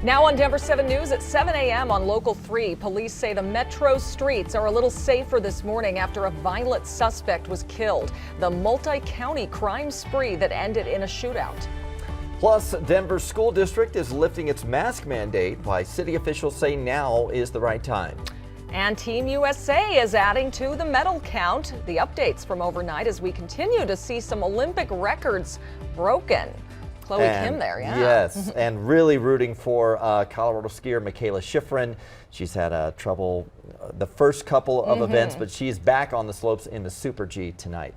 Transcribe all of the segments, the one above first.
Now on Denver 7 News at 7 a.m. on Local 3, police say the metro streets are a little safer this morning after a violent suspect was killed. The multi-county crime spree that ended in a shootout. Plus, Denver School District is lifting its mask mandate, why city officials say now is the right time. And Team USA is adding to the medal count. The updates from overnight as we continue to see some Olympic records broken. Chloe Kim there, yeah. Yes, and really rooting for Colorado skier Michaela Schifrin. She's had trouble the first couple of events, but she's back on the slopes in the Super G tonight.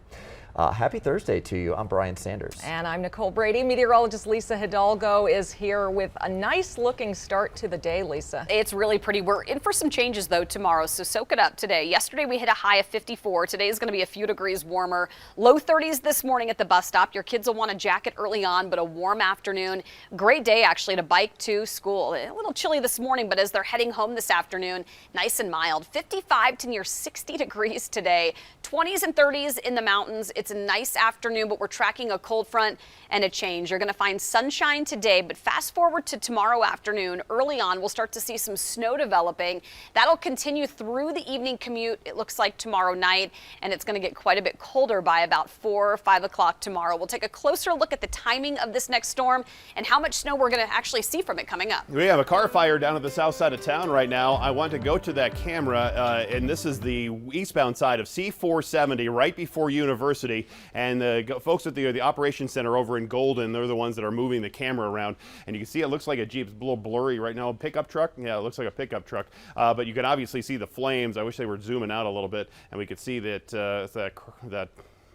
Happy Thursday to you. I'm Brian Sanders. And I'm Nicole Brady. Meteorologist Lisa Hidalgo is here with a nice looking start to the day, Lisa. It's really pretty. We're in for some changes though tomorrow, so soak it up today. Yesterday we hit a high of 54. Today is going to be a few degrees warmer. Low 30s this morning at the bus stop. Your kids will want a jacket early on, but a warm afternoon. Great day actually to bike to school. A little chilly this morning, but as they're heading home this afternoon, nice and mild. 55 to near 60 degrees today. 20s and 30s in the mountains. It's a nice afternoon, but we're tracking a cold front and a change. You're going to find sunshine today, but fast forward to tomorrow afternoon. Early on, we'll start to see some snow developing. That'll continue through the evening commute, it looks like tomorrow night, and it's going to get quite a bit colder by about 4 or 5 o'clock tomorrow. We'll take a closer look at the timing of this next storm and how much snow we're going to actually see from it coming up. We have a car fire down at the south side of town right now. I want to go to that camera, and this is the eastbound side of C-470 right before University. And the folks at the operations center over in Golden, they're the ones that are moving the camera around. And you can see it looks like a Jeep. It's a little blurry right now. Pickup truck? Yeah, it looks like a pickup truck. But you can obviously see the flames. I wish they were zooming out a little bit, and we could see that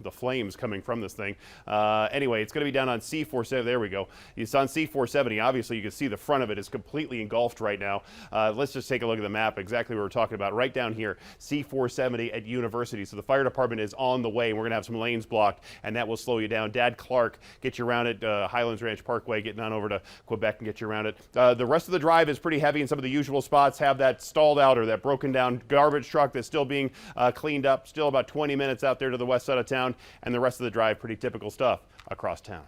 the flames coming from this thing. Anyway, it's going to be down on C-470. There we go. It's on C-470. Obviously, you can see the front of it is completely engulfed right now. Let's just take a look at the map, exactly what we're talking about. Right down here, C-470 at University. So the fire department is on the way, and we're going to have some lanes blocked, and that will slow you down. Dad Clark, get you around it. Highlands Ranch Parkway, getting on over to Quebec and get you around it. The rest of the drive is pretty heavy, and some of the usual spots have that stalled out or that broken down garbage truck that's still being cleaned up. Still about 20 minutes out there to the west side of town. And the rest of the drive, pretty typical stuff across town.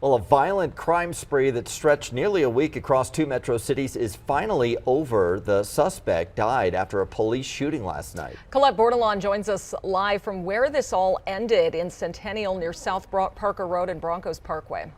Well, a violent crime spree that stretched nearly a week across 2 metro cities is finally over. The suspect died after a police shooting last night. Colette Bordelon joins us live from where this all ended in Centennial near South Parker Road and Broncos Parkway.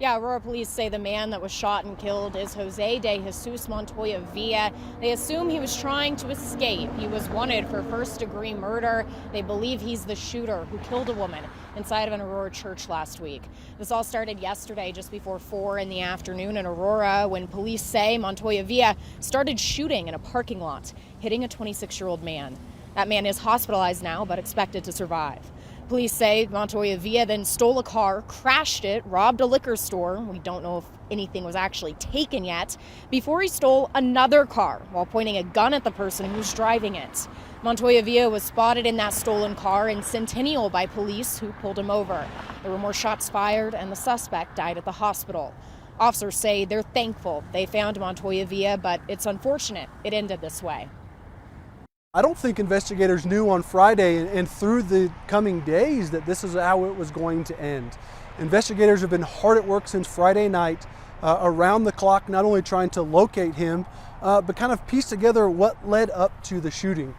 Yeah, Aurora police say the man that was shot and killed is Jose de Jesus Montoya Villa. They assume he was trying to escape. He was wanted for first-degree murder. They believe he's the shooter who killed a woman inside of an Aurora church last week. This all started yesterday just before 4 in the afternoon in Aurora when police say Montoya Villa started shooting in a parking lot, hitting a 26-year-old man. That man is hospitalized now but expected to survive. Police say Montoya Villa then stole a car, crashed it, robbed a liquor store. We don't know if anything was actually taken yet, before he stole another car while pointing a gun at the person who was driving it. Montoya Villa was spotted in that stolen car in Centennial by police who pulled him over. There were more shots fired and the suspect died at the hospital. Officers say they're thankful they found Montoya Villa, but it's unfortunate it ended this way. I don't think investigators knew on Friday and through the coming days that this is how it was going to end. Investigators have been hard at work since Friday night, around the clock, not only trying to locate him, but kind of piece together what led up to the shooting.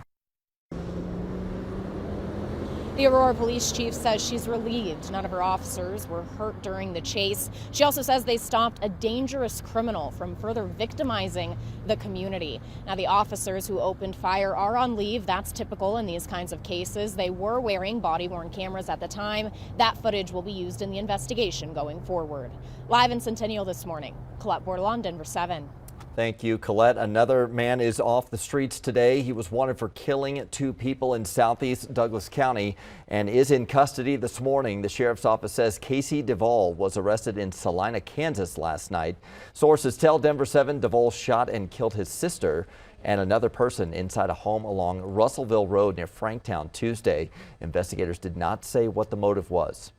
The Aurora police chief says she's relieved none of her officers were hurt during the chase. She also says they stopped a dangerous criminal from further victimizing the community. Now, the officers who opened fire are on leave. That's typical in these kinds of cases. They were wearing body-worn cameras at the time. That footage will be used in the investigation going forward. Live in Centennial this morning, Colette Bordelon, Denver 7. Thank you, Colette. Another man is off the streets today. He was wanted for killing 2 people in southeast Douglas County and is in custody this morning. The sheriff's office says Casey Duvall was arrested in Salina, Kansas last night. Sources tell Denver 7 Duvall shot and killed his sister and another person inside a home along Russellville Road near Franktown Tuesday. Investigators did not say what the motive was.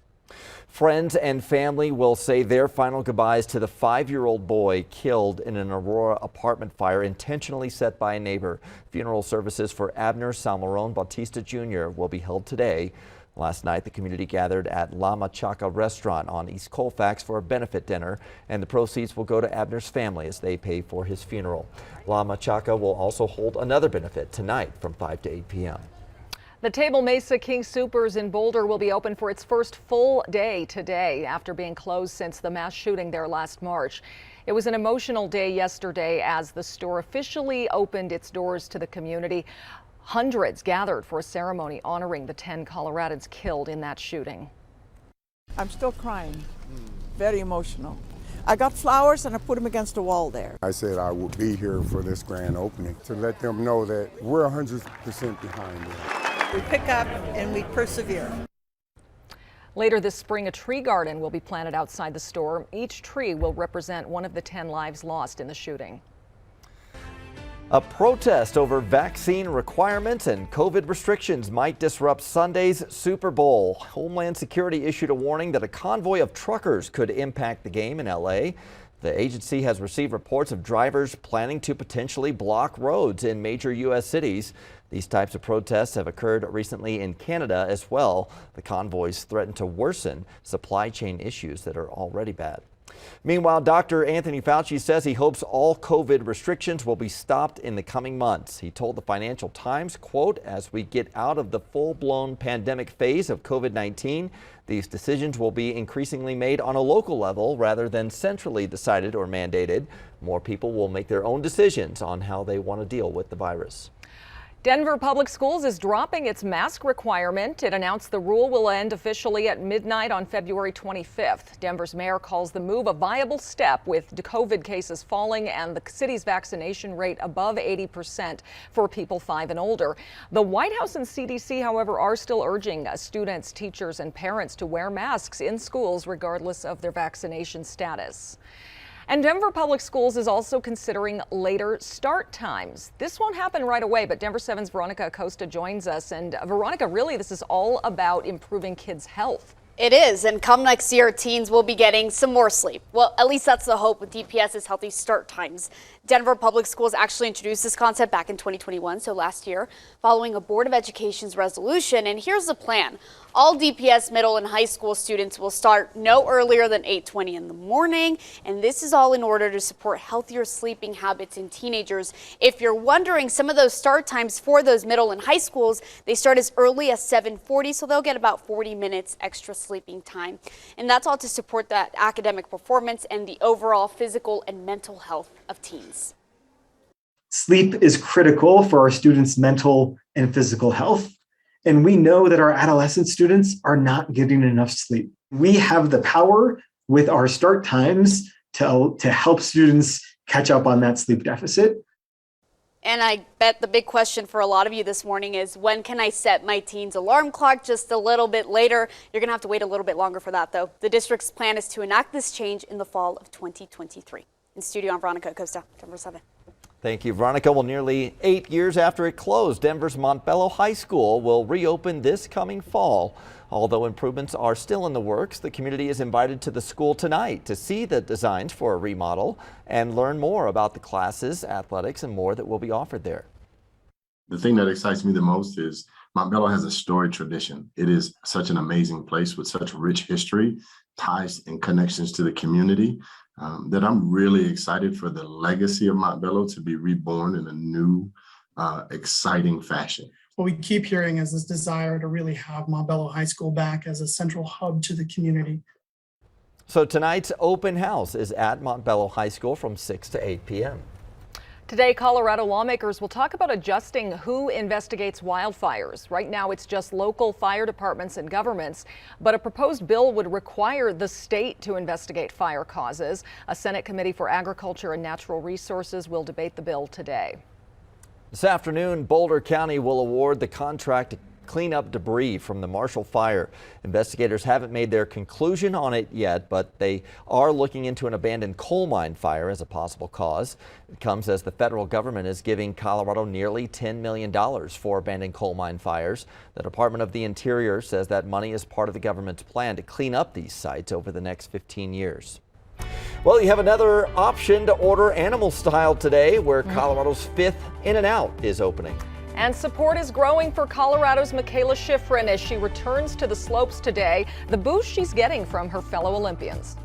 Friends and family will say their final goodbyes to the 5-year-old boy killed in an Aurora apartment fire intentionally set by a neighbor. Funeral services for Abner Salmarón Bautista Jr. will be held today. Last night, the community gathered at La Machaca restaurant on East Colfax for a benefit dinner, and the proceeds will go to Abner's family as they pay for his funeral. La Machaca will also hold another benefit tonight from 5 to 8 p.m. The Table Mesa King Soopers in Boulder will be open for its first full day today after being closed since the mass shooting there last March. It was an emotional day yesterday as the store officially opened its doors to the community. Hundreds gathered for a ceremony honoring the 10 Coloradans killed in that shooting. I'm still crying. Very emotional. I got flowers and I put them against the wall there. I said I would be here for this grand opening to let them know that we're 100% behind them. We pick up and we persevere. Later this spring, a tree garden will be planted outside the store. Each tree will represent one of the 10 lives lost in the shooting. A protest over vaccine requirements and COVID restrictions might disrupt Sunday's Super Bowl. Homeland Security issued a warning that a convoy of truckers could impact the game in LA. The agency has received reports of drivers planning to potentially block roads in major U.S. cities. These types of protests have occurred recently in Canada as well. The convoys threaten to worsen supply chain issues that are already bad. Meanwhile, Dr. Anthony Fauci says he hopes all COVID restrictions will be stopped in the coming months. He told the Financial Times, quote, "As we get out of the full-blown pandemic phase of COVID-19, these decisions will be increasingly made on a local level rather than centrally decided or mandated. More people will make their own decisions on how they want to deal with the virus." Denver Public Schools is dropping its mask requirement. It announced the rule will end officially at midnight on February 25th. Denver's mayor calls the move a viable step with COVID cases falling and the city's vaccination rate above 80% for people 5 and older. The White House and CDC, however, are still urging students, teachers, and parents to wear masks in schools regardless of their vaccination status. And Denver Public Schools is also considering later start times. This won't happen right away, but Denver 7's Veronica Acosta joins us. And Veronica, really, this is all about improving kids' health. It is, and come next year, teens will be getting some more sleep. Well, at least that's the hope with DPS's healthy start times. Denver Public Schools actually introduced this concept back in 2021, so last year, following a Board of Education's resolution. And here's the plan. All DPS middle and high school students will start no earlier than 8:20 in the morning, and this is all in order to support healthier sleeping habits in teenagers. If you're wondering, some of those start times for those middle and high schools, they start as early as 7:40, so they'll get about 40 minutes extra sleeping time. And that's all to support that academic performance and the overall physical and mental health of teens. Sleep is critical for our students' mental and physical health. And we know that our adolescent students are not getting enough sleep. We have the power with our start times to help students catch up on that sleep deficit. And I bet the big question for a lot of you this morning is, when can I set my teen's alarm clock? Just a little bit later. You're going to have to wait a little bit longer for that, though. The district's plan is to enact this change in the fall of 2023. In studio, I'm Veronica Acosta, Denver 7. Thank you, Veronica. Well, nearly 8 years after it closed, Denver's MONTBELLO High School will reopen this coming fall. Although improvements are still in the works, the community is invited to the school tonight to see the designs for a remodel and learn more about the classes, athletics, and more that will be offered there. The thing that excites me the most is MONTBELLO has a storied tradition. It is such an amazing place with such rich history, ties, and connections to the community. That I'm really excited for the legacy of MONTBELLO to be reborn in a new, exciting fashion. What we keep hearing is this desire to really have MONTBELLO High School back as a central hub to the community. So tonight's open house is at MONTBELLO High School from 6 to 8 p.m. Today, Colorado lawmakers will talk about adjusting who investigates wildfires. Right now, it's just local fire departments and governments, but a proposed bill would require the state to investigate fire causes. A Senate Committee for Agriculture and Natural Resources will debate the bill today. This afternoon, Boulder County will award the contract to clean up debris from the Marshall fire. Investigators haven't made their conclusion on it yet, but they are looking into an abandoned coal mine fire as a possible cause. It comes as the federal government is giving Colorado nearly $10 million for abandoned coal mine fires. The Department of the Interior says that money is part of the government's plan to clean up these sites over the next 15 years. Well, you have another option to order animal style today, where Colorado's 5th In-N-Out is opening. And support is growing for Colorado's Michaela Schifrin as she returns to the slopes today, the boost she's getting from her fellow Olympians.